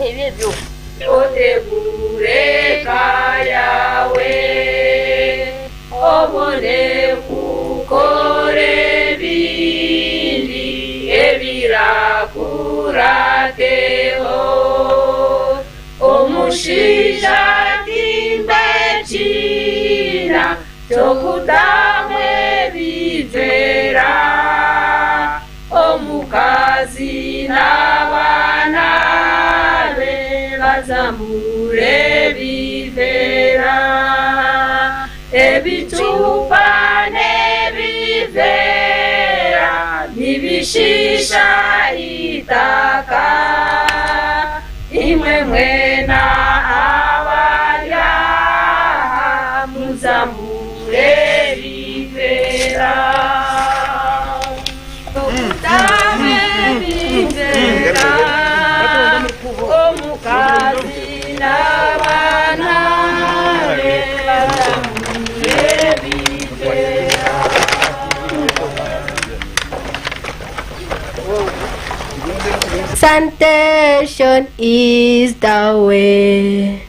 nk'ibyo otegure kayawe obone kukore bindi ebirakurateho omushisha timbechina chokutamwe bivera omukazi n'abana be bazamure bivera ebicupa n'ebivera nibishisha itaka imwe mwena abarya muzamure bivera okutame bivera omukazi n'abana be bazamure bivera. Sanitation is the way.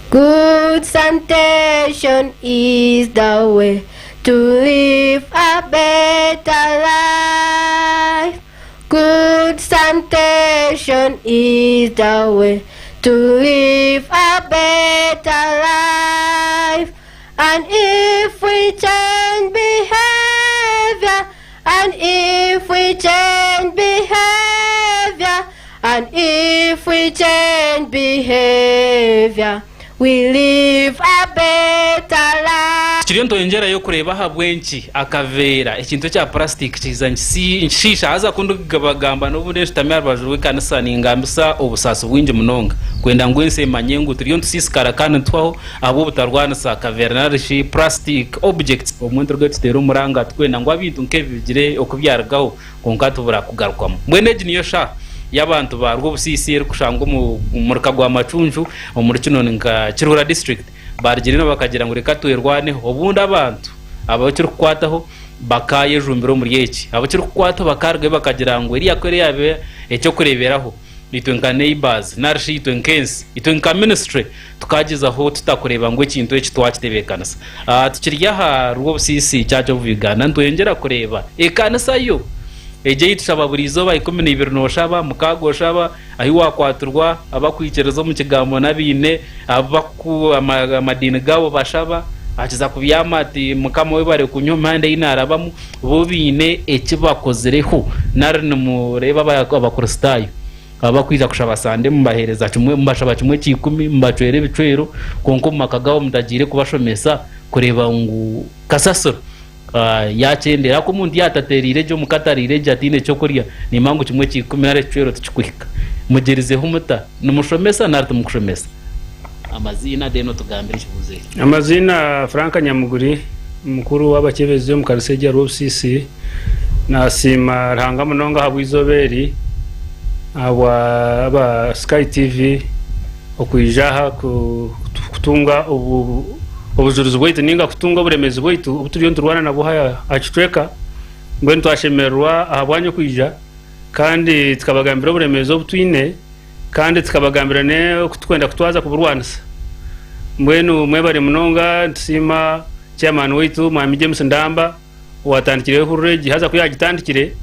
Good sanitation is the way to live a better life. Good sanitation is the way to live a better life. And if we change behavior, and if we change behavior, and if we change behavior, we live a better life. Kiriyo ndongera yo kureba habwenki akavera ikintu cya plastic kizanye si shisha haza kundugabagamba n'ubundi shitamya bajurwe kanisa ningambisa obusaso bwinje munonga kwenda ngwense manyengo turiyo ntusisikara kandi twaho abo butarwana sa kavera narishi plastic objects omuntu rwetero muranga twenda ngo abintu nkebigire okubyaragaho konkatu bura kugarukwamo mweneje niyo sha y'abantu barwo busisire kushanga mu murika gwa macunju omurikino nga Kirura district barigirino bakagira ngo reka tuyirwane obundi abantu abakiri kwataho bakaye jumbiro muri yeki abakiri kwataho bakarwe bakagira ngo iriya kwere yabe ecyo kureberaho itwenka neighbors narishi itwenkensi itwenka ministry tukagiza aho tutakureba ngo ikintu eki twakitebekanasa tukirya ha rwo busisi cyaje buvigana ndongera kureba ekanasa yo eje yitushaba burizo ba 12 noshaba mukago shaba ahi wakwaturwa abakwicerezo mu kigambo nabine abaku amadini gabo bashaba akiza kubyamati mukamo we bare kunyumande inarabamu bobine ekibakozereho narine mureba abakristayo abakwiza kushaba sande mubahereza kimwe mbashaba kimwe kikumi mbacwere bicwero konko makagaho mudagire kubashomesa kureba ngo kasasoro yakendera ko mundi yataterire cyo mukatarire jatine cyo kuriya ni mangu kimwe kikumira cyo tukwika mugerizeho umuta numushomesa narto mukushomesa amazina deno tugambira kibuze amazina Frank Nyamuguri mukuru w'abakebeze mu Karuseja RCC nasima ranga munonga habwizoberi aba Sky TV okwijaha kutunga obujuruzi bwaitu ninga kutunga buremezi bwaitu ubuturiyo nturwana nabo haya achitweka mbwe twashemerwa ahabwanye kwija kandi tukabagambira buremezi obutwine kandi tukabagambira ne kutwenda kutwaza kuburwanisa mbwenu mwebare munonga nsima chairman waitu Mwami James Ndamba watandikire Ehururu haza kuyagitandikire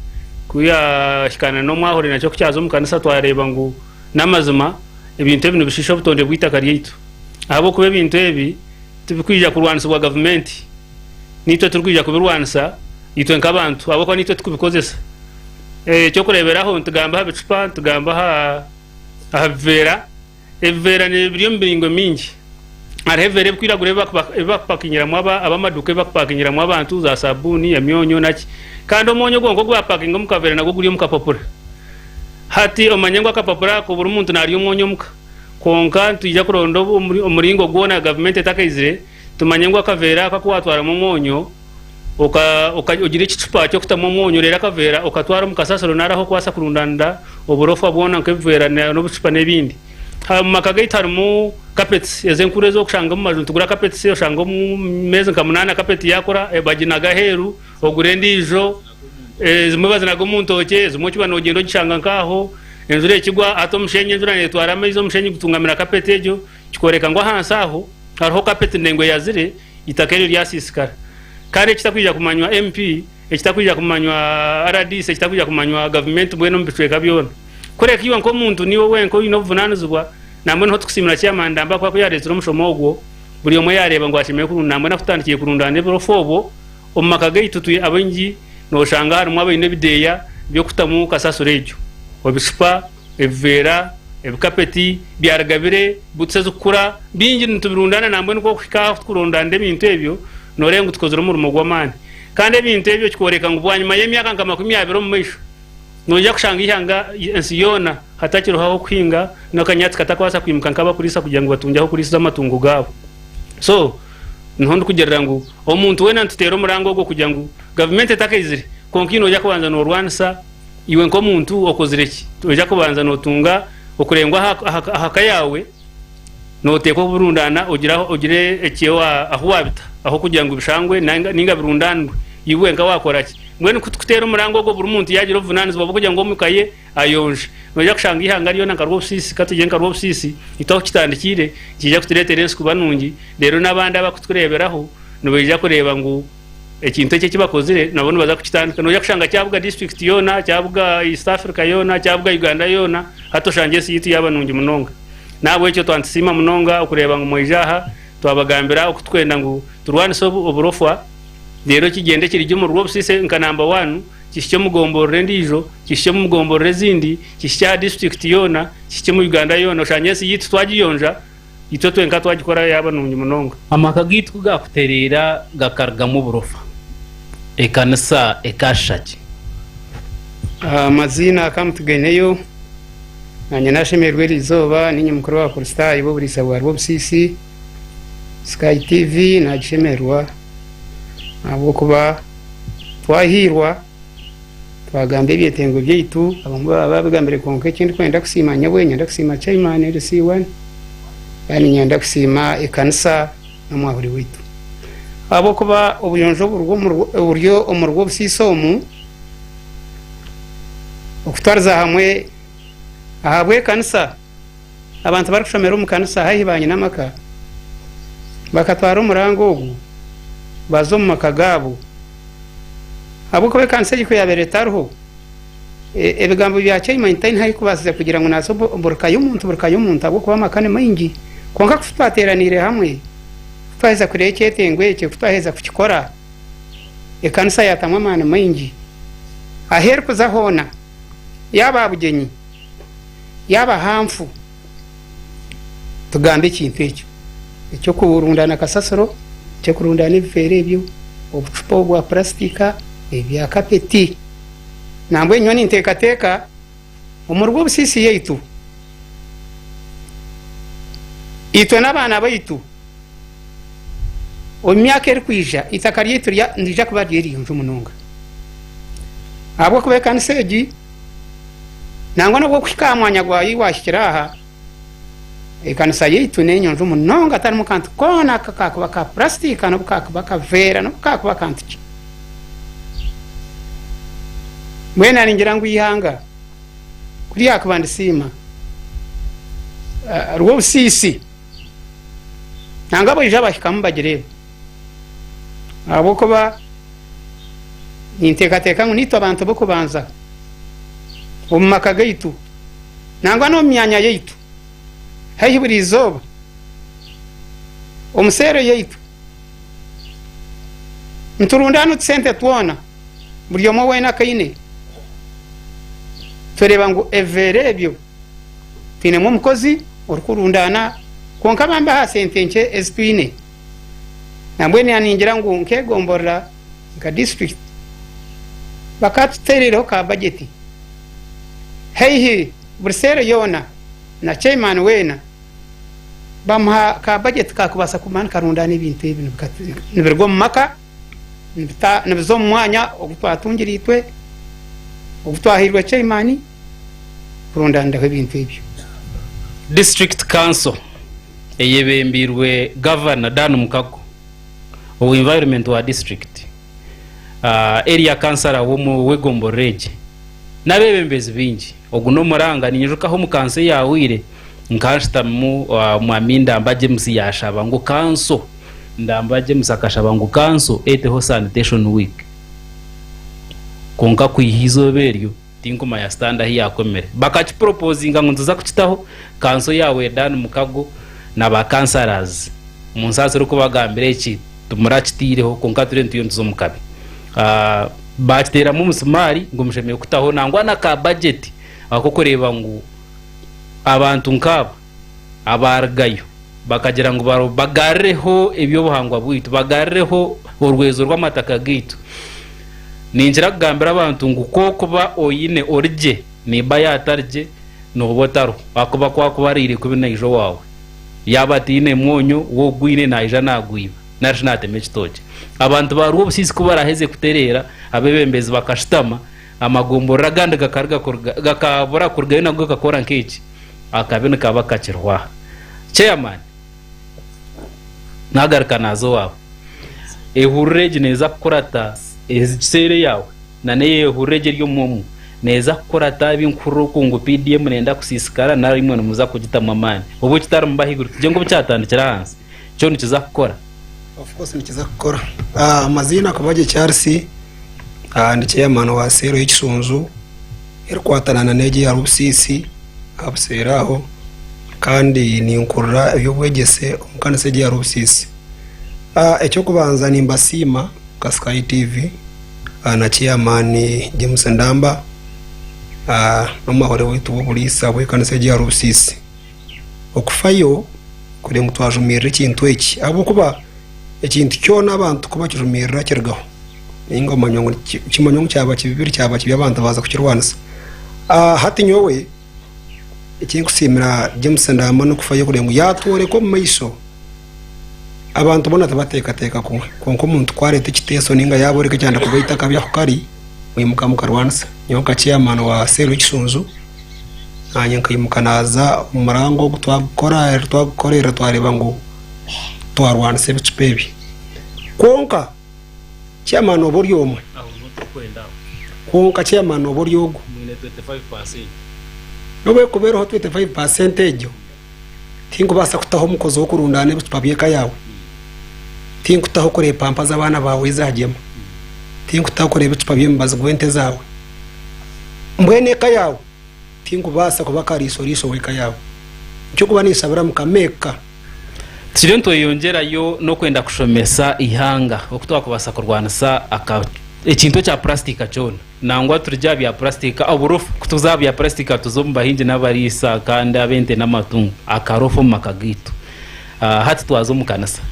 kuyashikana no mwahore nacyo kyazo mu kanisa twareba ngo namazima ibintu ebintu bishisho butonde bwitaka ryaitu abo kube bintu ebi tubikwija kurwanisa wa government nitwe turkwija kubirwanisa itwe nkabantu abo ko nitwe tukubikozesa cyo kureberaho ntugamba habicupa ntugamba havera evera ne biriyo mbingo mingi arevere kwiragure bapakinyira mwaba abamaduke bapakinyira mwabantu za sabuni ya myonyo naki kandi omonyo gongo gwa pakinga mukavera nago guriyo mukapapura hati omanyengo akapapura ko buri muntu nariyo mwonyo muka konka tujya kurondo umuringo gwona government etakaizire tumanyengo akavera akakwatwara mu mwonyo ugira ikicupa cyo kutamo mwonyo rera akavera ukatwara mukasasiro naraho kwasa kurundanda oburofa bwona nkevera no bucupa nebindi makagaitara mu carpets ezenkure zo kushanga mu majuntu gura carpets yo shanga mu meze nkamunana carpet yakora ebaginaga heru ogurendijo zimwe bazinaga mu ntoke zimwe kiba nogendo gishanga nkaho enjura ekigwa ato mushenye enjura netwara amaizi omushenyi gutungamira kapeti egyo kikoreka ngo hansi aho hariho kapeti ndengwe yazire itakero lyasisikara kandi ekitakwija kumanywa MP ekitakwija kumanywa RDC ekitakwija kumanywa government bweno mbitweka byona kureka iwe nko muntu niwe wenko ino vunanizwa namwe nho tukusimira cyamandamba kwa yarezero mushomo ogwo buri omwe yareba ngo ashimeye kurunda namwe nakutandikiye kurunda ndebero fobo omumakaga itutuye abangi no shanga harimo abayine bideya byo kutamu kasasorejo obispa evera ebikapeti byaragabire butse zukura bingi ntubirundana namwe nko kwika kurunda nde bintu ebyo norenga tukozero mu rumo gwamani kandi bintu ebyo kikoreka ngo bwanyuma y'emyaka nka 20 mu misho nojya kushanga ihanga ensiyona hatakirohaho kwinga nakanyatsi katakwasa kwimuka nkaba kurisa kugira ngo batunjaho kurisa amatungo gabo so nhondo kugerera ngo omuntu wena ntutero murango go kugira ngo government etakizire konkino ojya kubanza no rwansa iwe nko muntu okozireki ojya kubanza no tunga okurengwa hakayawe no teko burundana ogire ekiwa aho wabita aho kugira ngo bishangwe ninga birundanwe iwe nka wakoraki mwene kutera murango go buri muntu yagira ovunanizo bavuga ngo mukaye ayonje nojya kushanga ihanga ariyo nanka rwobusisi katugenga rwobusisi itaho kitandikire kijya kutureterese kubanungi rero nabandi abakutkureberaho nobejya kureba ngo ekintu cye kibakozire nabone baza kukitandika nojya kushanga cyabuga district yona cyabuga East Africa yona cyabuga Uganda yona hato shanje siyitu yabanungi munonga nabo icyo twantisima munonga ukureba ngo moijaha twabagambira ukutwenda ngo turwanise oburofwa rero kigende kiri mu rwobusisi nka number 1 kishye mugomborere ndijo kishye mugomborere zindi kishya district yona kishye mu Uganda yona shanyesi yitu twagiyonja ito twenka twagikora yabanungi munonga amaka gitu gakuterera gakarga mu burofa ekanisa ekashaki amazina akamtugeneyo nanye nashemerwe rizoba ninyi mukuru wa Kurista ibo burisa bwa rwobusisi Sky TV nagishemerwa abo kuba twahirwa twagambe byetengo byitu abamwe babigambire konke kindi kwenda kusimanya bwe nyanda kusima chairman RC1 yani nyanda kusima ekanisa namwahuri witu abo kuba obuyonjo buryo omurwo busisomu okutwarza hamwe ahabwe kanisa abantu bari kushomera mu kanisa hayibanye namaka bakatwara umurango ugu bazo mu makagabo abo ko kanisa yiko yaberetaruho ebigambo bya chairman time hari kubaza kugira ngo nazo burka y'umuntu abo kuba makane maingi konka kufateranire hamwe twaheza kureketengwe cyo twaheza kukikora ekanisa yatamwa amana maingi aher kuzahona yaba abugenyi yaba hamfu tugambe kintu icyo kurundana kasasoro cyo kurundana ibifere byo obucupa bwa plastika ebya kapeti nambwe nyoni ntekateka umurwo busisi yetu itwe nabana baitu omyaka eri kwija itakari yetu lya ndija kuba ryeri yunju munonga abo kubeka nseji nangwa no kukikamwanya gwa yiwashikiraha ekanisa yetu nenyonju munonga atari mukantu kona kakakuba ka plastika no kakakuba ka vera no kakakuba kantu mwena ningira ngo ihanga kuri yakubandisima rwo busisi nangabo ijaba hikamubagire abo kuba nintekateka ngo nito abantu bo kubanza umumaka gaitu nangwa no myanya yaitu hayi buri izoba omusere yaitu nturundano tsente twona buri omo wena kaine tureba ngo everebyo tine mu mukozi orukurundana konka bamba ha sentenche espine nambwe ni aningira ngo nkegomborra ka district bakatuterero ka budget heihi bursere yona na chairman wena bamha ka budget ka kubasa kumana karundana ibintu ibintu nibirgo maka nibita nibizo mwanya ogutwatungiritwe ogutwahirwe chairman kurundana ibintu ibyo district council eyebembirwe governor Dan Mukago o environment wa district area councilor wo mu Wegombo Rege n'abebembezi bingi ogu n'omuranga ninyirukaho mu kanso yawire nkanshitamu mwami ndamba James yashaba ngo kanso ndamba James akashaba ngo kanso eteho sanitation week konka kwihizo beryo tinkuma ya standa hi yakomere bakachi proposinga ngo ntuza kuchitaho kanso yawe dan mukago na ba cancers munsazo ruko bagambire iki tumurachitireho konka turento yonzo mukabe batera mu musumari ngo mushemeye kutaho nangwa na ka budget akokoreba ngo abantu nkaba abargayo bakagira ngo bagareho eby'obuhangwa bwitu bagareho urwezo rw'amataka gitu ninjira kugambira abantu ngo kuba oyine orije niba yatarje nobotaro akuba kwakubarire kubina ijo wawe yabatine mwonyo wo gwine naija nagwiba narishinateme kitoje abantu baruwo busisi kuba baraheze kuterera abebembezi bakashitama amagombo raganda gakabura kurgayo nagwo gakora nkeki akabene kaba kakirwa chairman nagarika nazo wabo ehururu neza kurata ezisere yawe nane ehururu ryo mumu neza kurata binkuru kungu PDM nenda kusisikara na rimwe muza kugita mamani ubu kitara mbahiguru je ngo cyatandikira hansi cyo nikiza gukora of course nikiza gukora amazina akabaje Charles ndi chairman wa sero y'ikisunzu irkwatana na nege ya Rusisi abuseraho kandi ni nkurura ebyobwegese omukanise ya Rusisi ekyo kubanza ni mbasima ka Sky TV na chairman James Ndamba n'amahore wetu b'obulisa bw'ekanisa ya Rusisi okufayo kuri mutwajumirira ikintu eki abo kuba ekintu kyona abantu kuba kijumirira kirgaho ingo manyongo kimanyongo cyaba kibibiri cyaba abantu baza kukirwanisa hati nyowe ikinkusimira James Ndamba no kufayo kuri ngo yatore ko maiso abantu bona tabateka konko umuntu kwarete kiteso ninga yaboreka cyane kubaita kabya kukari wimuka mukarwanisa nyoka chairman wa sero y'ikisunzu nanyenka yimukanaza umurango twakorera twareba ngo twarwanise bitsipebi konka chairman oboryo omwe konka chairman oboryo ogo mwine 25% nobe kubera 25% ejo tingo basa kutaho mukozo wo kurundana bitsipabyeka yawe tingo kutaho kore pampa z'abana bawe izajyemo tingo kutaho kore bitsipabyemba bazigwente zawe mbwene ka yawe tingo basa kubaka risoriso weka yawe cyo kuba nisabira mukameka Tirento yongerayo no kwenda kushomesa ihanga okutwa kubasa kurwanisa ekintu cya plastika cyone nangwa turya bya plastika aburufu kutuzabya plastika tuzomba hinje n'abarisa kandi abente n'amatungo akarofu makagito hati twazo mukanasa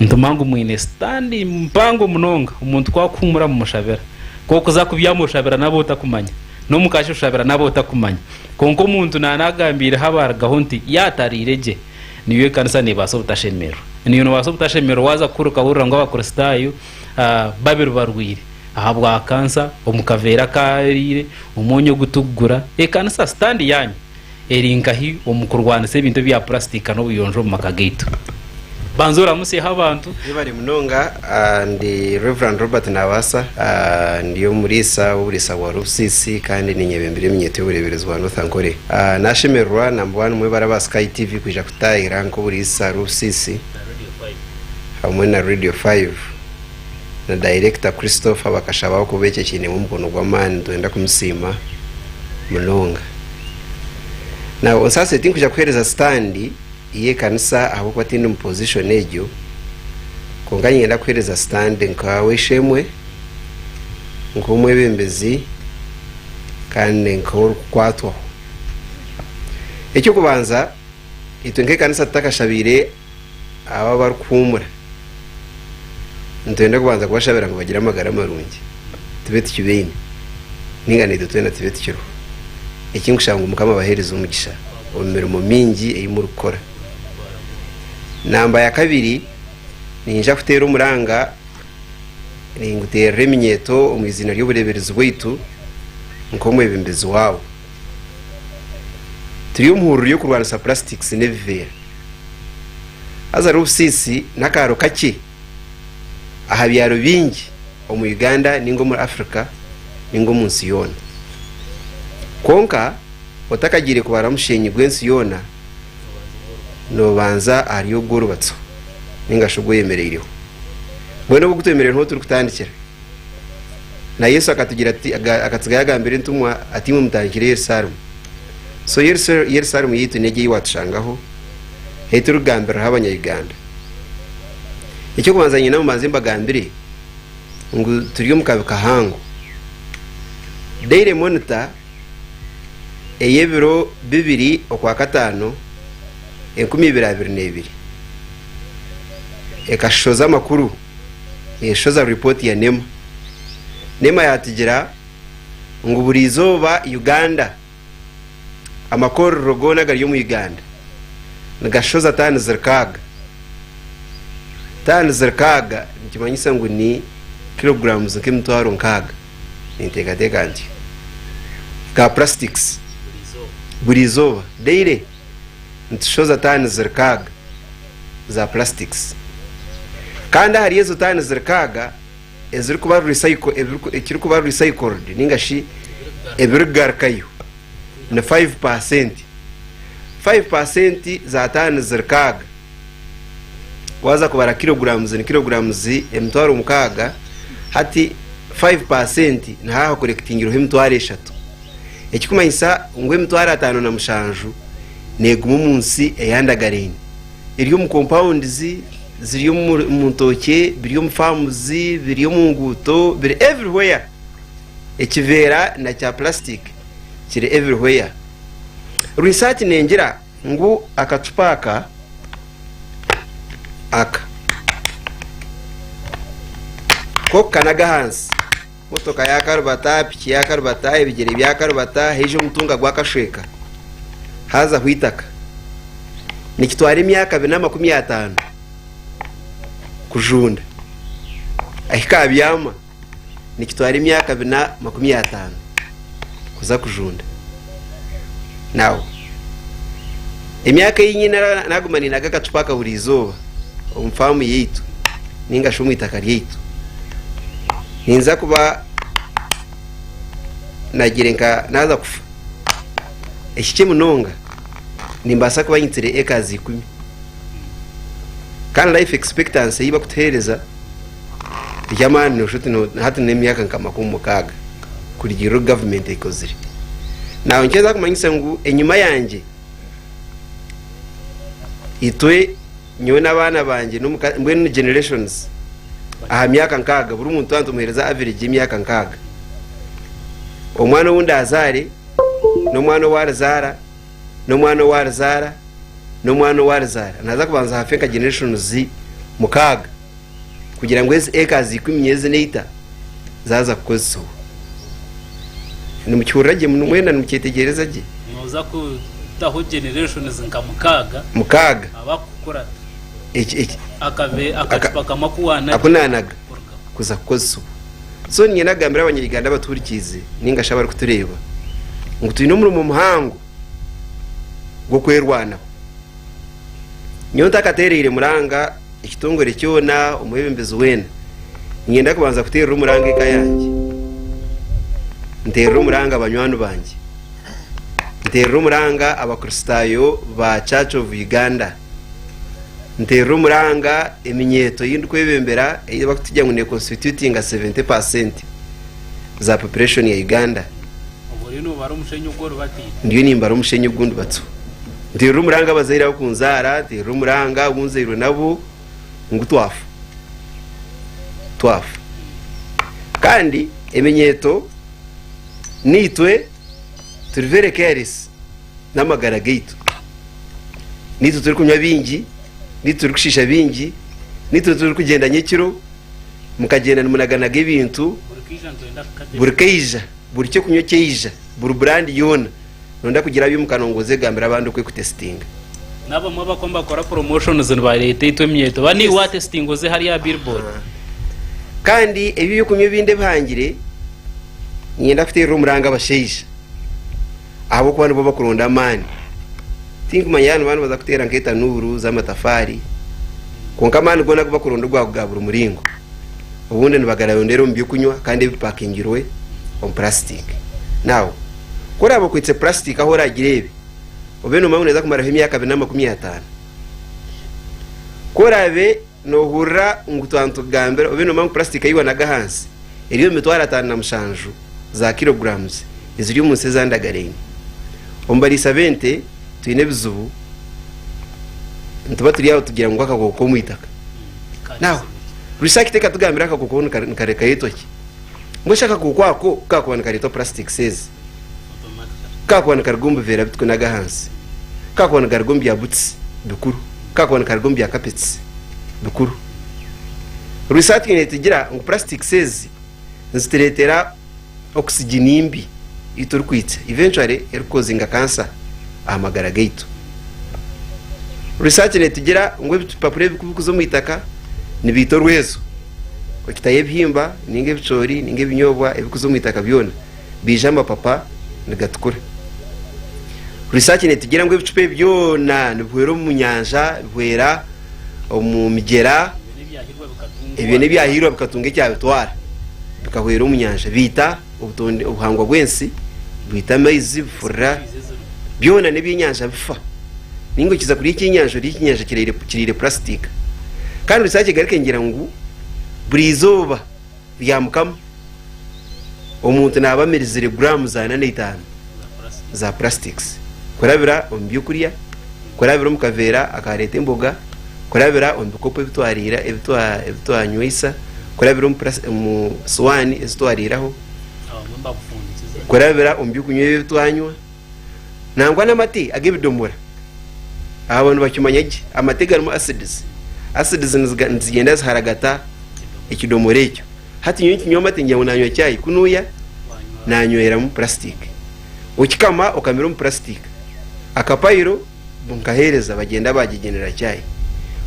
ntumangu mwine standi mpango munonga umuntu kwakumura mu mushabera koko zakubyamu mushabera nabo utakumanya no mukashe ushabera nabo utakumanya konko umuntu nanagambira habarga honti yatarireje niwe kanisa ne baso butashemero niyo no baso butashemero waza kuruka hurura ngo abakristayo babiru barwire ahabwa kansa omukavera karire umonyo gutugura kanisa standi yanyu erinkahi omukurwanise ibintu bya plastika no biyonjo mu makagito banzura musi habantu bari munonga ndi Reverend Robert Nabasa ndiyo murisa uburisa wa Rusisi kandi ni nyebembere mnyete ubureberezwa no thankore nashemerwa number 1 mwe baraba Sky TV kuja kutahira nko burisa Rusisi hamwe na Radio 5 na director Christopher bakashabaho kubeke kine mu mbono gwa man ndenda kumusima munonga na osase tinkuja kuhereza standi iye kanisa aho kwatinde mu position ejo konganye ngenda kwereza stand nkawe shemwe nkomwe bembezi kandi nko kwatwa ecyo kubanza itwe kanisa takashabire aba barukumura ntende kubanza kubashabira ngo bagira amagara marungi tubete kibene ningane dutwe na tubete kiro ikingushanga umukama bahereza umugisha omirimo mingi eyimurukora namba ya kabiri ninja kutera umuranga ningutera reminyeto umwizina ry'ubureberezi bwitu nkomwe bembezi wawo turi umuhururu yo kurwanisa plastics nevera aza Rusisi nakaro kake aha byaro bingi mu Uganda ningo muri Africa ningo munsi yona konka otakagire kubara mushenyi gwensi yona no banza ariyo gworubatso ningashogo yemereyeho bwene bwo kutemerera nto turi kutandikira na Yesu akatugira ati akatsiga yagambire ntumwa ati mu mutangire Yerusalemu so Yerusalemu yitu nege yiwatshangaho hetu rugambira habanya Uganda icyo kubanzanye na mumaze mbagambire ngo turiyo mukabika hango daily monitor eyebiro 2 okwa 5 1222 ekashoza makuru eshoza report ya nema yatigira ngo burizoba Uganda amakoro rogona gari yo mu Uganda nagashoza tani zirkaga nikimanyisa ngo ni kilograms nk'imtwaro nkaga niteka nti ka plastics burizoba daily ntishoza tani zirkaga za plastics kandi hari yezo tani zirkaga eziri kuba recycled ningashi ebirgarkayo na 5% za tani zirkaga waza kubara kilograms emtwaro mukaga hati 5% na haho collectingiro hemtwaro 3 ekikumanyisa ngwe emtwaro 5 na mushanju negumu munsi eyandagareni iriyo mu compounds ziriyo mu ntoke biriyo mu farms biriyo mu nguto biri everywhere ekivera na cha plastic kiri everywhere research nengira ngo akacupaka aka ko kanaga hansi motoka ya karubata piki ya karubata ebigere bya karubata heje mutunga gwakashweka haza huitaka nikitwara imyaka 250 kujunda ahika byama nikitwara imyaka 250 kuza kujunda nawo imyaka yinyina nagumani nagakacupaka burizoba umfamu yitu ninga shumu itakari yitu ninza kuba nagirenka naza kufa ekike munonga nimbasa kuba yintire ekazi 10 kan life expectancy yiba kutereza yamani no shuti no hati nemyaka nkama kumukaga kuri giro government ikozire naho nkeza kumanyisa ngo enyuma yanje itwe nyo nabana banje no mbwene generations aha myaka nkaga buri muntu antu muhereza average myaka nkaga omwana wundi azare no mwana warzara no mwana warzara no mwana warzara naza kubanza hafenka generations mukaga kugira ngo ezi ekazi 10 neita zaza kukoso ni mucyurage mwena nimukitegereza je noza ku taho generations nka mukaga abakukora akacupaka makuwana akunanaga kuza kukoso so nye nagambira abanyarwanda baturikize ninga shabara kutureba ngo tuyino muri mu muhango go kwerwana nyonta katerere muranga ikitongore cyona umuhebembezo wena ngenda kubanza kutera umuranga ika yanjye ntero umuranga abanywano banje ntero umuranga abakristayo ba Church of Uganda ntero umuranga eminyeto y'indwebembera iyo bakutijya ngo ne constituting 70% za population ya Uganda oborino baro mushenyu goro bati ndiyo nimbaro mushenyu gundu batso ntero umuranga bazaira bakunzara ntero umuranga bunzeiro nabo ngutwafu kandi eminyeto nitwe turi very careless namagara gate nitwe turi kunywa bingi nitwe turi kushisha bingi nitwe turi kugenda nyekiro mukagenda munaganaga ibintu burikeija buri cyo kunywa keija buri brand yona nonda kugira byo mukanongoze gambira abantu kwe kutestinga nabo mwaba komba kora promotions ba leta itwe myeto bani wa testing ze hari ya billboard kandi ebi byo kunywa binde bhangire nyenda afite rumuranga abasheisha abo kwani bo bakuronda mani think manyana bana baza kutera nketa nuru za matafari konka mani gona kuba kuronda gwa gabura muringo ubundi nibagara yondero mbyo kunywa kandi bipakingirwe on plastic now kora abo kwitse plastic aho ragirebe obeno mamuneza kumara imyaka 250 kora be no hurra ngutanto gambera obeno mamu plastic ayiwa naga hansi eriyo mitwara 5 na mushanju za kilograms iziri umunsi zandagarenye ombari 70 twine bizubu ntuba turi yaho tugira ngo akagoko mwitaka nawe recycle teka tugambira akagoko nkareka yitoki mushaka kukwako kakubana karito plastic says kakubana kargumbe vera bitko naga hansi kakubana kargumbe ya boots bikuru kakubana kargumbe ya carpets bikuru recycling itigira ngo plastic says nzitiretera oxygen imbi iturkwitse eventually erikozinga cancer amagara gaito recycling itigira ngo ibipapuro bikuzo mwitaka nibito rwezo okitaye bihimba ninge bicori ninge binyobwa ebikuzo mwitaka byona bijamba papa nigatukura research netigira ngo ibicupe byona nibwero mu nyanja bwera mu migera ebyo nebyahirwa bikatunga cyabe twara bikahwera mu nyanja bita ubutonde ubuhangwa bwensi bita maize fura byona nebinyanja bifa ningo kiza kuri ikinyanja ikinyanja kirire plastic kandi research garike ngira ngo burizoba byamukama omuntu nabamerizire grams za 5 za plastics kurabira ombyukuriya kurabira mukavera akareta imboga kurabira ombikopo bitwarira ebitwanywisa kurabira mu swani ezitwariraho kurabira ombyukunywe bitwanywa nangwa namati agebidomora abantu bacyumanyage amategano acids nzigenda ziharagata ikidomore cyo hati nyinyi kinyoma tinjya unanywa cyayi kunuya nanywera mu plastic ukikama okamira mu plastic akapayiro bunkahereza bagenda bagigenera cyayi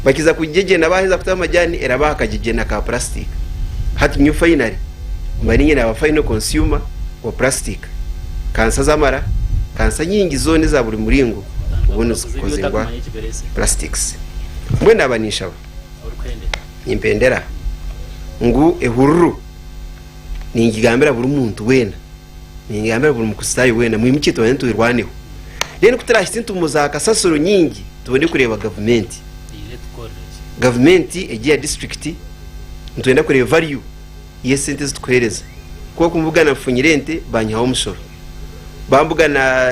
bakiza kugegena baheza kutama majani eraba akagigena ka plastic hati nyu finally mbari nyine aba final consumer wa plastic kansa zamara kansa nyingi zone za buri muringo ubone kozingwa plastics mwenda abanisha impendera ngu ehururu ningigambira buri muntu wena ningigambira buri mukustayi wena mwimikito wantu irwaneho rero kutarashitse ntumuzaka sasoro nyingi tubone kureba government egiya district ntwenda kureba value yesente zitwereza kuko kumvugana mfunyirente banyaho umusoro bambugana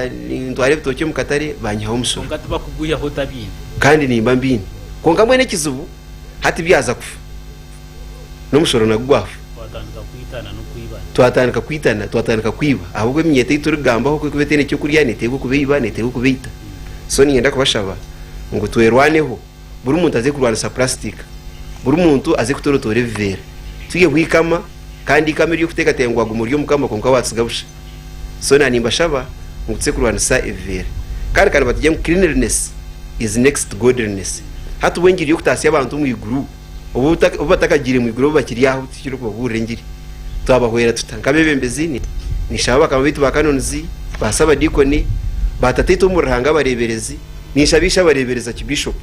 ntware bitoke mu Katare banyaho umusoro ngati bakuguya hotabini kandi nimba mbini konga mwene kizubu hati byaza kufa n'umushoro nagwafu twatandika kwiba ahubwo imyete iturugambaho ko kubetene cyo kurya netego kubiba netego kubita so niyenda kubashaba ngo twerwaneho buri muntu aze kurwana sa plastic buri muntu aze kutorotore vivera tuge kwikama kandi ikamera yo kuteka tengwa gumuryo mukama konka watsigabusha so nanimba shaba ngo tse kurwana sa evera kandi batije mu cleanliness is next to godliness hatu wengiri yo kutasi abantu mu iguru ubu batakagire mu iguru bakiri aho tikiro ko burengiri twabahwera tutankamebembezini nishaba kama bitu bakanonzi basaba dikoni batatito mu rahanga bareberezi nishabisha barebereza kibishop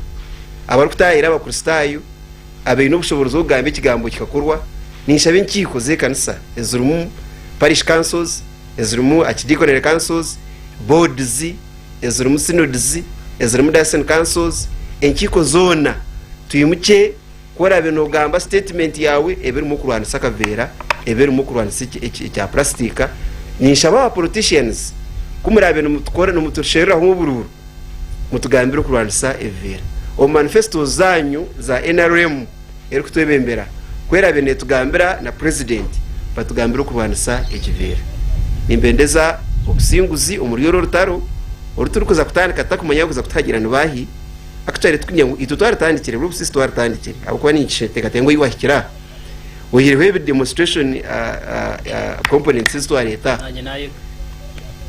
abarukutayira abakristayo abeyino bushobozi ugambe kigambo kikakorwa nishabe nkiko ze kanisa ezurumu parish councils ezurumu archdeaconry councils boards ezurumu synods ezurumu diocese councils enkiko zona tuyimuke kora bino gamba statement yawe ebiri mu kurwana sakavera ebiri mu kurwana cya plastika nishaba politicians kumurabe no mutukora no mutushera ho bururu mutugambira kurwana sa evera o manifesto zanyu za NRM eri kutwebembera kwera bene tugambira na president batugambira kurwana sa ekivera imbendeza okusinguzi umuriro rutaro uruturukuza kutandika takumanya kuza kutagira nbahi akutare twinyangu itutwara tandikire bro sisi twara tandikire abukwa ni cishete tengo yiwahikira uhiriwe demonstration components sisi twareta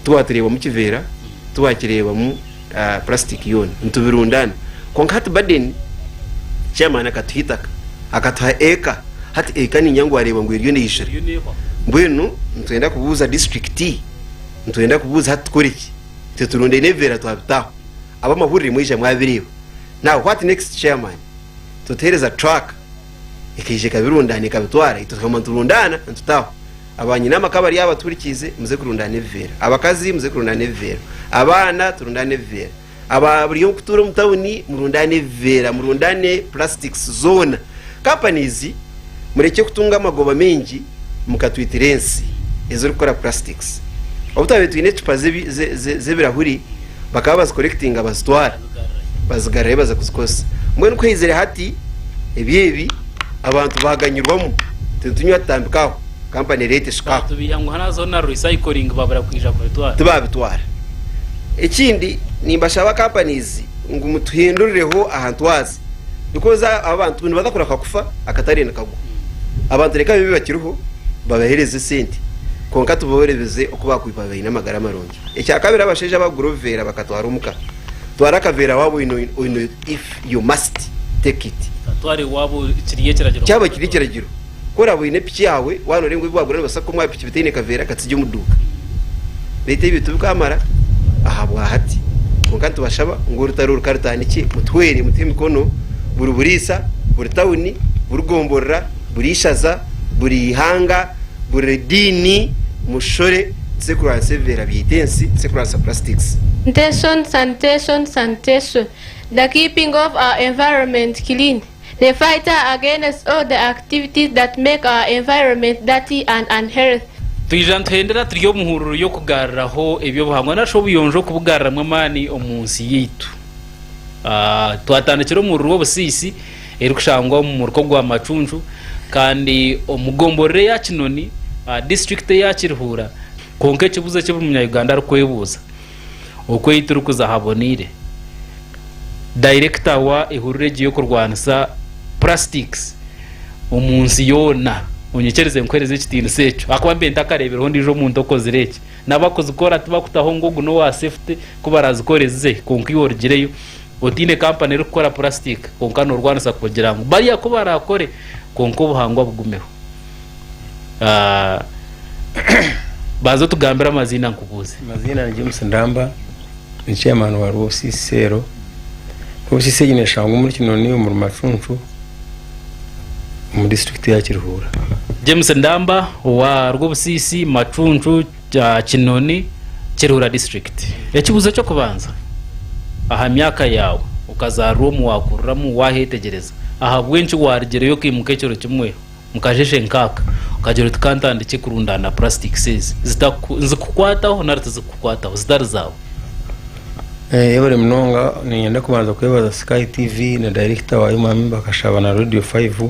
tuwatireba mu kivera tuwakireba mu plastic yone ntubirundana konka hati baden chairman akatuhitaka akatuha eka hati eka ni nyangu areba ngo iriyo nishira mbwenu ntwenda kubuza district ntwenda kubuza hati koriki teturunde nevera twabitaho abamahurire mwisha mwabiriwe now what next chairman tutereza truck ikije kabirundana ikabitwara itukamanturundana ntutaho abanyinama kabari yabaturikize muze kurundana evera abakazi muze kurundana evera abana turundane evera ababuri yo kutura mu tawuni murundane evera murundane plastics zone companies mureke kutunga amagoba mengi mukatwitirensi ezo rukora plastics obutabe twine tupa zebirahuri bakaba bazicollecting abazitwara bazigaraye baza kuzikosa mwe nukwizere hati ebyebi abantu baganyirwamo tunywa tambikaho company rate shika tubiyango hanazo na recycling babara kwija kubitwara tubabitwara ikindi nimbashaba companies ngo mutuhindurireho ahantu wazi because abantu nibadakora kakufa akatarena kagu abantu reka bibi bakiruho babahereze sente konka tubohereze uko bakwipabaye n'amagara marongi icya kabiri abasheje abagurovera bakatwara umuka twara kavera wabo ino if you must take it twari wabo kiriye kiragiro cyaba kiri kiragiro kora bo ine piki yawe wanore ngo ibwagura basako mwa piki bitene kavera katsije umuduka bete ibitu bikamara ahabwa hati konka tubashaba ngo rutaruru karutandiki mutwere mutimikono buruburisa burutawuni burugomborra burishaza burihanga buredini mushore secular severa bitensi secular plastics Sanitation. The keeping of our environment clean. The fighter against all the activities that make our environment dirty and unhealthy. twijantuhendera turiyo muhururu yo kugarraho ebyo buhangwa nasho buyonjo kubugarramwe mani omunsi yitu twatandikira mu ruwo busisi eri kushangwa mu ruko gwa macunju kandi omugomborere ya kinoni district ya Kirihura konke kibuza cyo mu Uganda rukwebuza okweyitura kuzahabonire director wa Ehururu yo kurwanisa plastics omunsi yona unyekereze nkwereze kitino secho akwambe ntakarebero ndijo mu ntoko zireke nabakoze ukora tubakutaho ngo guno wa safety kubarazikoreze konki yorgireyo otine company rukora plastic konka no rwanisa kugira ngo bari yakubara akore konko buhangwa bugumeho bazo tugambira amazina nkubuze amazina ni James Ndamba ni chairman wa Rusisero Rusisero ni shangu muri kinoni mu Macuncu mu district ya Kirihura. James Ndamba wa Rwobusisi Macuncu ya Kinoni Kirihura district. Ekibuzo cyo kubanza aha myaka yawe ukazarwo mu wakururamu wahetegereza aha bwenci wargereyo kimukecero kimwe mukajeshe nkaka ukagera tukantandike kurundana plastic says zikukwataho narate zikukwataho zitari zawe Ebere mnonga nienda kubanza kwebaza Sky TV na director wa Imami bakashaba na Radio 5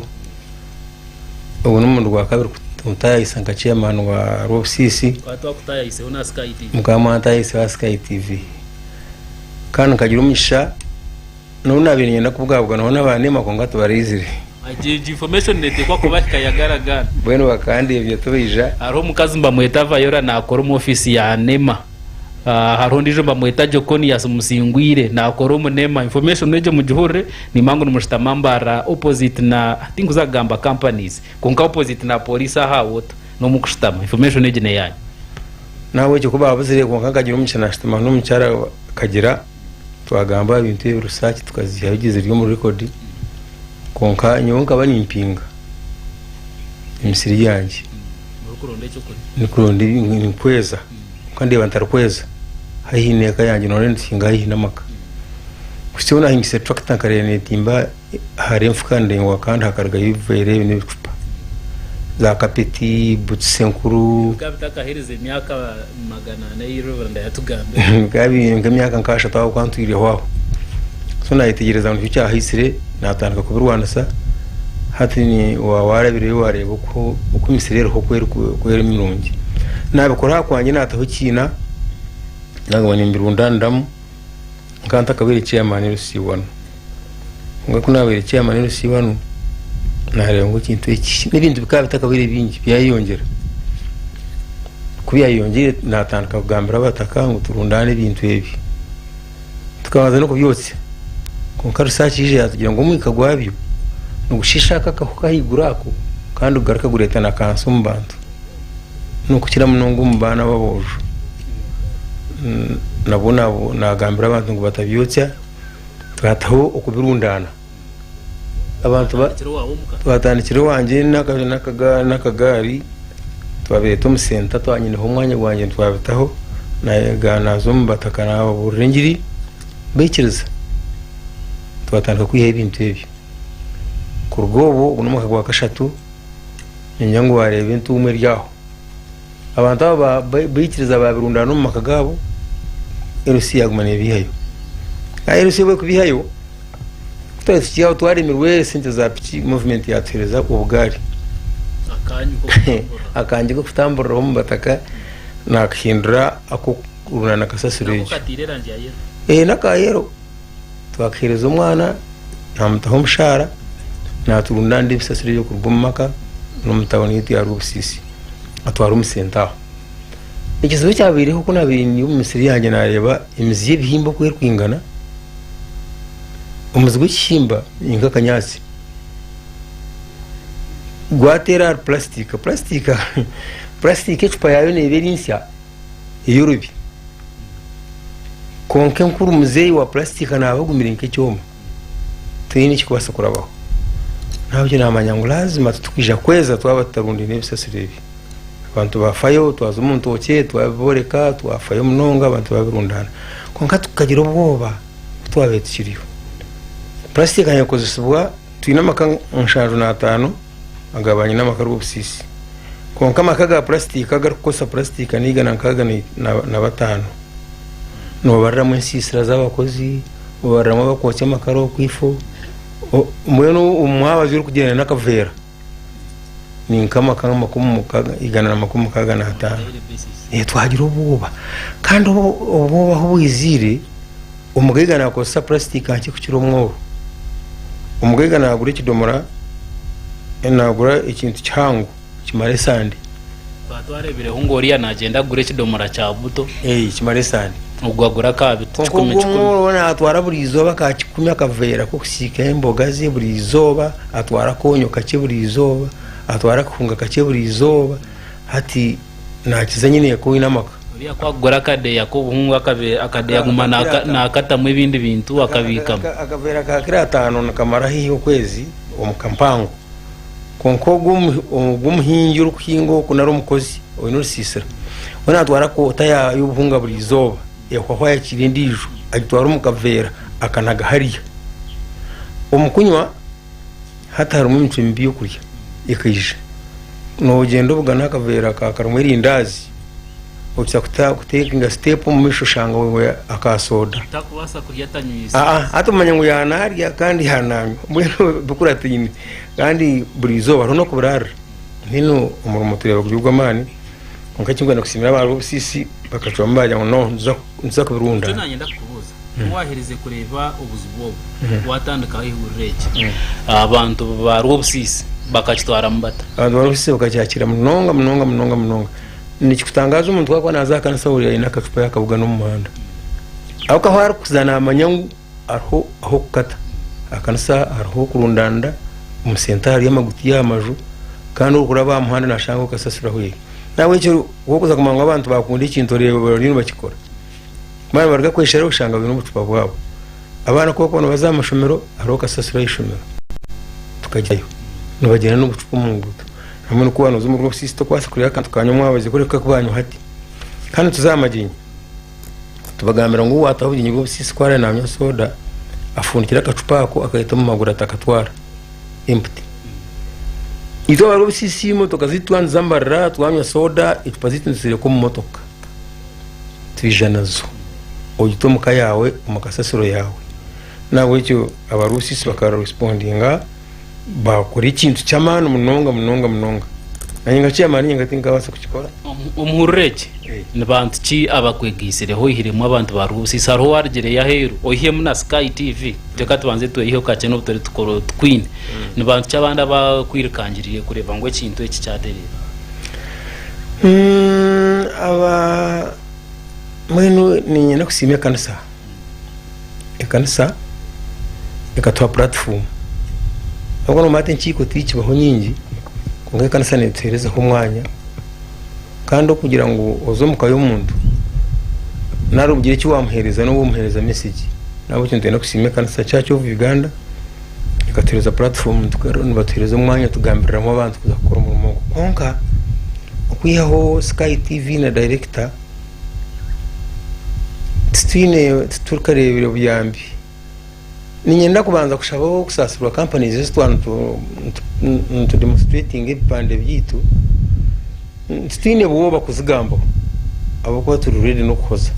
ubu n'umuntu gwa kabiri mutayisanga chairman wa Rosisi kwatwa kutayise una Sky TV mukama atayise wa Sky TV kandi kagira umisha none abiri nienda kubwabwa none abanema konga tubarizire ajeje information nete kwa kubaka yagaragara bwene bakandi ibyo tubija aro mukazi mbamweta vayora nakora mu office ya Nema haro ndijo mbamweta jokoni ya musingwire nakora mu Nema information neje mu gihore ni mangu n'umushtamambara opposite na tingu za gamba companies konka opposite na police hawo no mukushtama information neje ne yanyu nawe cyo kuba abazire konka kagira umushana shtama no mucyara kagira twagamba ibintu y'urusaki tukaziha bigize ryo mu record konka nyonka banimpinga imisiri yanjye nukuronde ni kweza kandi bantarakweza hahineka yanjye none nsinga hinamaka kusibona hingise tractor karene timba haremfukande ngo kandi hakarga yivere n'ibicupa za kapeti butsenkuru kabitaka hereze myaka 400 y'euro ndayatugambe gabi ngemyaka nkasha tawo kwantwire waho sona yitegereza ngo cyahisire natandika kubirwanasa hati ni wawarabire wareba uko imisirero ho kwera imirungi nabikora kwanje nataho kina nagabanya imbirundandamu nkanta kabiri chairman y'Rusiwano ngako nabere chairman y'Rusiwano nareba ngo kintu iki n'ibindi bikaba bitakabiri bingi byayongera kubiyayongera natandika kugambira bataka ngo turundane ibintu ebi tukabaza no kubyotse konka rusakije yatugira ngo mwika gwabyo nugushishaka kahigurako kandi ugaruka gureta na kansumbantu nukukira munongo mubana babojo nabona nagambira abantu ngo batabyotsa twataho okubirundana abantu batandikira wanje nakagari twabeta umusenta twanyineho umwanya gwanjye twabitaho nazo mubataka nabo burengiri bekiriza twatandika kwiha ibintu ebyo ku rwobo unumwaka gwa kashatu nyango barebe ntumwe ryaho abantu aba bekiriza babirundana mu makagabo erusi yagumane bihayo erusi bwe kubihayo twasikiyaho twaremirwe sente za piki movement yatereza ubugari akanje ko kutambura mu bataka nakhindura ako runana kasasireje nakayero twakhereza umwana namutaho mushara naturunda ndi bisasireje ku rwumaka n'umutaboni yiti ya rubusisi atwara umusentaho ikizibe cyabireho ko nabinyi umusiri yanjye nareba imizi y'ibihimbo kwe kwingana umuzi w'ikimba inga kanyasi gwatera plastic ecupa yayo neberinsya iyurubi konke nkuru muzeyi wa plastic nabagumira nk'ecyoma tuyini kikubasa kurabaho nabyo namanya ngo lazima tutukija kweza twabatarundi n'ebisasirebi abantu bafayo twaza umuntu oke twaboreka twafayo munonga abantu babirundana konka tukagira ubwoba twabetikiriyo plastic yakozesebwa tuyina maka 5 agabanye n'amakaru obusisi konka makaga plastic agarukosa plastic nigana nkaga na batano no baramo insisira z'abakozi baramo bakotse amakaro kwifo mweno umwaba ziri kugenda nakavera ni nkama kama kumukaga igana na makumukaga na 5 twagira ubwoba kandi ubwoba aho wizire umugega nakosa plastic anki kukiro mworo umugega nagura ikidomora nagura ikintu cyangu kimare sande batwarebere ngoriya nagenda gure ikidomora cya buto kimare sande ugwagura kabiti ubona atwara buri izoba kakikumya kavera ko kusika imboga ze buri izoba atwara konyo kake buri izoba atwara kunga kake buri izoba hati nakiza nyine yako inamaka uriya kwagura kade yakobuhungu akade yagumana nakatamwe ibindi bintu akabikamo akavera kakira 5 nakamara hiyo kwezi omukampango konko gumuhingi urukingo kunaro umukozi oyinosisira wana atwara ko taya y'ubuhunga buri izoba yakwa yakirindije agitwara umukavera akanaga hariya umukunywa hatari umwimwe mbi yo kurya ikije no ugendo bugana akavera kakarumwe rindazi ukya kuteka step mu mishushanga wewe akasoda takubasa kurya tanywiza atumanya ngo yanarya kandi hanamye mweno dukura tini kandi burizo barono kubrara hino umurumo tureba kujugwa mani nkakingwa no kusimira abantu sisi bakacombaje ngo no nza kubirunda tunanye ndakubuza wahirize kureba ubuzibobo watandika ihurureke abantu barubusisi bakacitwara mbata abantu barubusisi bakacyakira munonga nikikutangaza umuntu wakwa nazaka nasawuriye nakacupa yakabuga no muhanda aho kahwara kuzana amanyangu aho kata akanasa aho kurundanda umusentari y'amaguti y'amaju kandi ukura ba muhanda nashanga ukasasira huye nawe cyo wokuza kumanga abantu bakunda ikintu rero barino bakikora mara barga kweshera ushanga bino bucupa bwabo abana koko bazamashomero aho kasasira y'ishomero tukajyayo nabagena n'ubucupa mu nguto hamwe no kubanoza mu rwo sisto kwasa kuri akantu kanyumwa bazikoreka kubanyu hati kandi tuzamaginye tubagambira ngo wataho binyigo sisi kwara namyo soda afundikira akacupa ko akahita mu magura atakatwara empty izo baro sisi motoka zitwanza zambarra twamya soda ipazitinzire ko mu motoka twijanazo oyitomuka yawe umakasasiro yawe nawe cyo abarusisi bakara respondinga bakora ikintu cy'amano munonga nanyinga cyamani ngati ngabasa kukikora umurureke n'abantu ki abakwegisire ho ihiremo abantu barusisi haro wargere ya heru ohiye muna Sky TV teka tubanze tuyiho kace no butore tukoro twine n'abantu cy'abandi bakwirikangiriye kureba ngo ikintu iki cyaderera aba mwenu ni nyina kusimya kanisa ikatwa platform ahubwo no mate nchiko tichi baho nyingi kunga kanisa netereza ho mwanya kandi kugira ngo ozomuka y'umuntu narubye cyo wamuhereza no bumuhereza message nabo cyo ndenda kusimya kanisa cyacu Uganda ikatereza platform tukarona batereza umwanya tugambiriramo abantu kuzakora umurimo konka okwihaho Sky TV na director twine tukarebera byambi ninyenda kubanza kushabaho kusasirwa companies zitwantu to demonstrating ibipande byitu twine bwo bakuzigambo abo kwa turi ready no kuhoza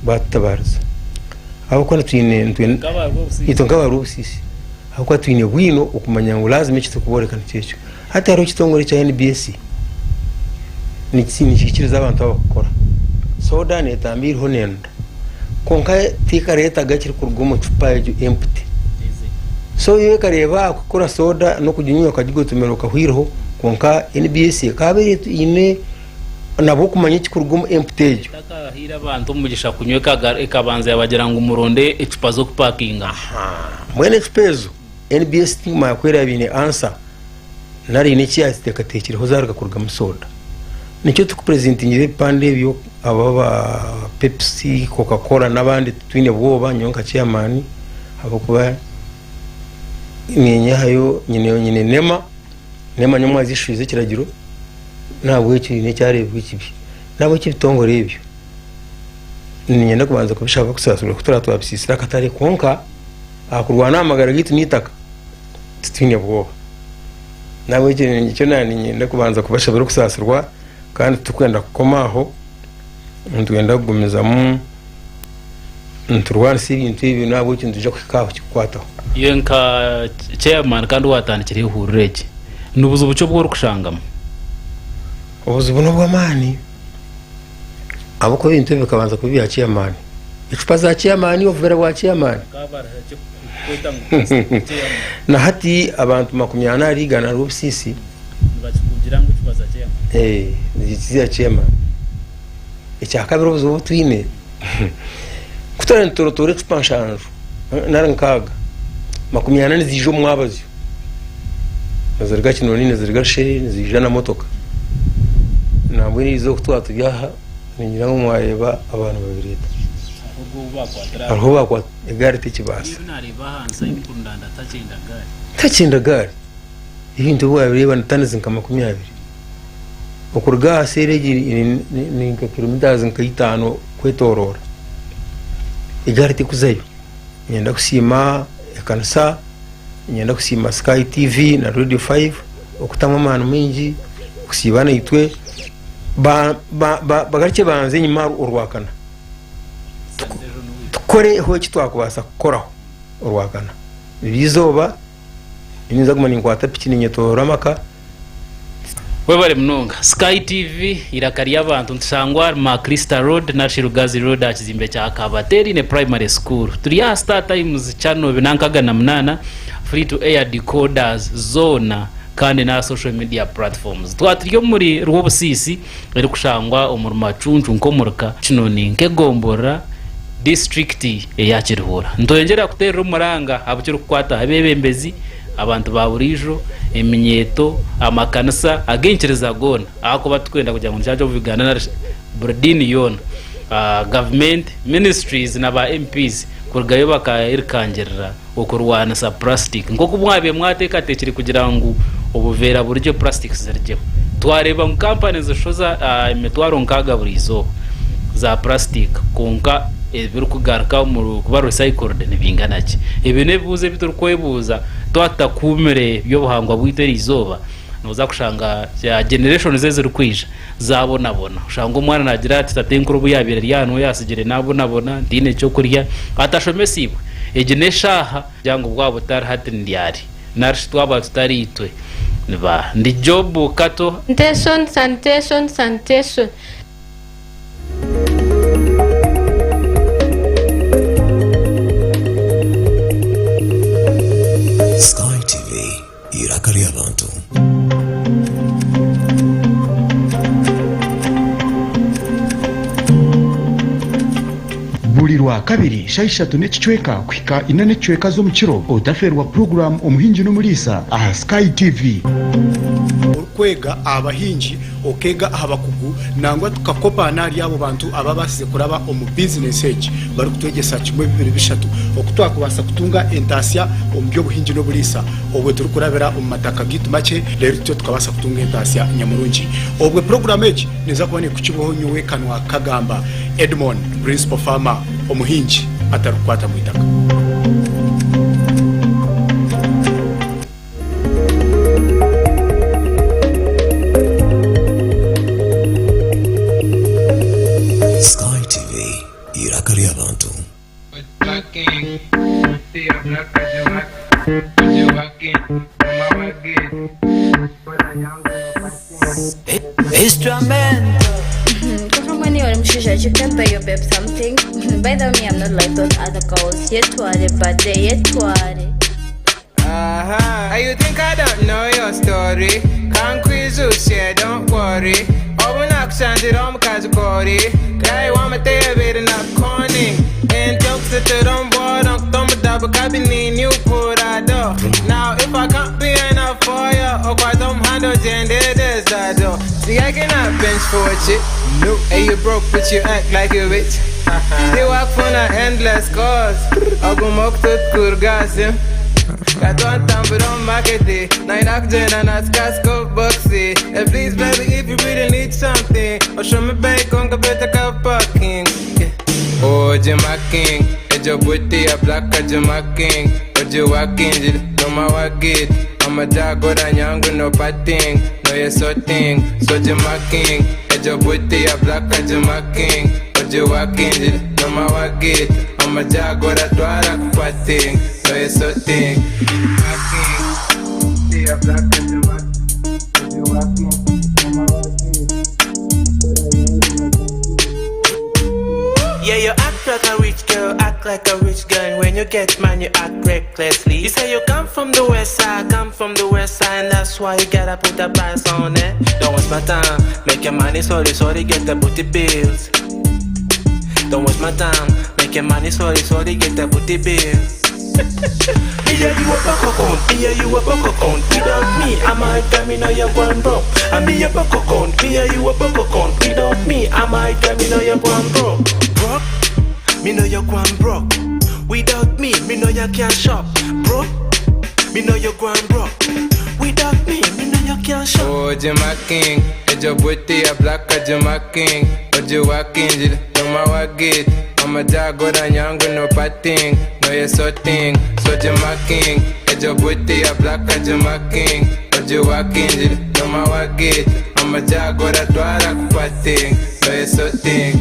batabariza abo kwa twine ito ngabarubusisi abo kwa twine bwino okumanya ngo lazima kitikuborekana cyecho hata haro kitongore cha NBS ni kikiriza abantu abakora soda netambira honenda konka tikareta gakiri kurugomo cupa ejo empty so yewe kareba gukora soda no kujinywa kajigotomero kahwiriho konka NBS kabere ine nabo kumanya kikurugomo empty ejo takahira abantu mugisha kunyweka ikabanza yabagira ngo umuronde icupa zo kupakinga mwene cupezo NBS tima yakwera bine answer nari ne cyasitekatekiriho zaruka kurugamo soda nicyo tukupresentingire pande byo ababa Pepsi Coca-Cola nabandi twine bwoba nyonka chairman abo kuba ninyahayo nyine nema nyuma zishuize kiragiro ntabwo iki ne cyarebwe ikibi nabo kibitongore ibyo ninyenda kubanza kubishaka kusasura kutura twabisisira katare konka akurwana amagara gitu nitaka twine bwoba nabo iki cyo nani nyenda kubanza kubashabira kusasirwa kandi tukwenda kukomaho ntugenda kugumizamo nturwana si ibintu ibi nabo kintu je kwikaho kikwataho yenka chairman kandi watandikira Ehururu eki nubuzo bucyo bwo rukushangamo ubuzo buno bw'amani abo ko bintu bikabanza kubiya chairman icupa za chairman overa wa chairman na hati abantu 80 rigana rubusisi bakikugira ngo icupa za chairman ziya chairman icyakabiro buzo twine kutara ntorotore tupanshanjo narankaga 80 zijo mwabazo nazarga kinoni nazarga she zijana motoka nabwo nizo kutwatu byaha ningira ngo mwareba abantu babiri aho bakwa egari tikibasa tachinda gari ibintu bwabireba natanize nka 20 okurga sereji ni kilometers nka 5 kwetorora igari tikuzayo nyenda kusima ekanisa nyenda kusima Sky TV na Radio 5 okutama manu mingi kusibana itwe bagarike banze nyima urwakana tukore ho kitwakubasa koraho urwakana bizoba iniza kumani nkwata pikini nyetora maka webale mnonga Sky TV irakari y'abantu nsangwa ma Crystal Road na Shirugazi Road akizimbe cya Kabateri ne primary school turi ya start times channel binankaga na mnana free to air decoders zona kandi na social media platforms twatiriyo muri rwobusisi eri kushangwa umuruma cuncu nkomurka kinoni nkegombora district ya Kirihura ntoyengera kutera umuranga abukiro kwata abebembezi abantu baburijo eminyeto amakanisa agenkereza gona ako batwenda kujya mu cyaje buvigana na Burdin yona government ministries na ba MPs kurgayo bakayirkangerera okurwana sa plastic ngoko mwabe mwateka tekiri kugira ngo ubuvera buryo plastic zirje twareba mu companies zishoza imetwaro nkaga burizo za plastic konka ebiri kugaruka mu kuba recycled nibinganaki ibine buze biturukwebuza twatakumere byo buhangwa bwitera izoba noza kushanga ya generation zeze rukwija zabonabona ushanga umwana nagira ati tatenkuru buyabire ryano yasigire nabonabona ndine cyo kurya atashomesibwe egene shaha jango bwabo tar hatindiyari narshi twaba tutari itwe niba ndi job kato sanitation Sky TV irakari abantu buri rwa kabiri shayishatu n'ekicweka kwika ina n'ekicweka zo mu kiro odaferwa program omuhingi no murisa aha Sky TV kwega abahingi okega abakugu nangwa tukakopa nari abo bantu ababasize kuraba omu business age bari kutwegesa kimwe bibiri bishatu okutwakubasa kutunga entasya omu byobuhingi n'obulisa obwe turi kurabira omu mataka gitu make rero tyo tukabasa kutunga entasya nyamurungi obwe program age neza kubone kukiboho nyuwe kanwa kagamba Edmond principal farmer omuhingi atarukwata mu itaka. Sky TV irakari abantu. Instrument. From when you're in Shisha, you can pay your babe something. By the way, I'm not like those other girls. Yet worry, but they yet worry. You think I don't know your story? Can't quiz you, say don't worry. Open action, it on Kazukori. Guy, want me there, better not corny. And jokes that they don't board on double cabinet, you put out door. Now, if I can't be enough for you, or quite don't handle gender, there's that door. See, I cannot bench for a chick. No, hey, you broke, but you act like a bitch. They walk for an endless cause. I'll go mock to Kurgasim. Got one time, but don't market it. Nine oxygen and a casco boxy. And please, baby, if you really need something, or show me back on the better car parking. Oh, Jimmy King, it's your booty, a black Jimmy King. But you walking, no my walk it. I'm a dog, or a young, no patting. No, you're so thing. So, Jimmy King, it's your booty, a black Jimmy King. But you walking, no my walk it. I'm a dog, or a dog, patting. No, you're so thing. A black Jimmy King. You walking, no my walk it. Yeah, you act like a rich girl, act like a rich girl. And when you get man, you act recklessly. You say you come from the west side, come from the west side, and that's why you gotta put a price on it. Don't waste my time, make your money sorry, get the booty bills. Don't waste my time, make your money sorry, get the booty bills. Yeah, you a buck account, yeah, you a buck account. Without me, I might tell me now you're going broke. I be a buck account, yeah, you a buck account. Without me, I might tell me now you're going broke. Broke? Me know you're going broke. Without me know you can't shop. Broke? Me know you're going broke. Without me know you can't shop. Oh, Jimmy King, it's your booty, a black Jimmy King. But you walking, no my walk it. I'm a dog, or a young, no patting. No, you're so thing. So, Jimmy King, it's your booty, a black Jimmy King. But you walking, no my walk it. I'm a dog, or a dog, patting. No, you're so thing.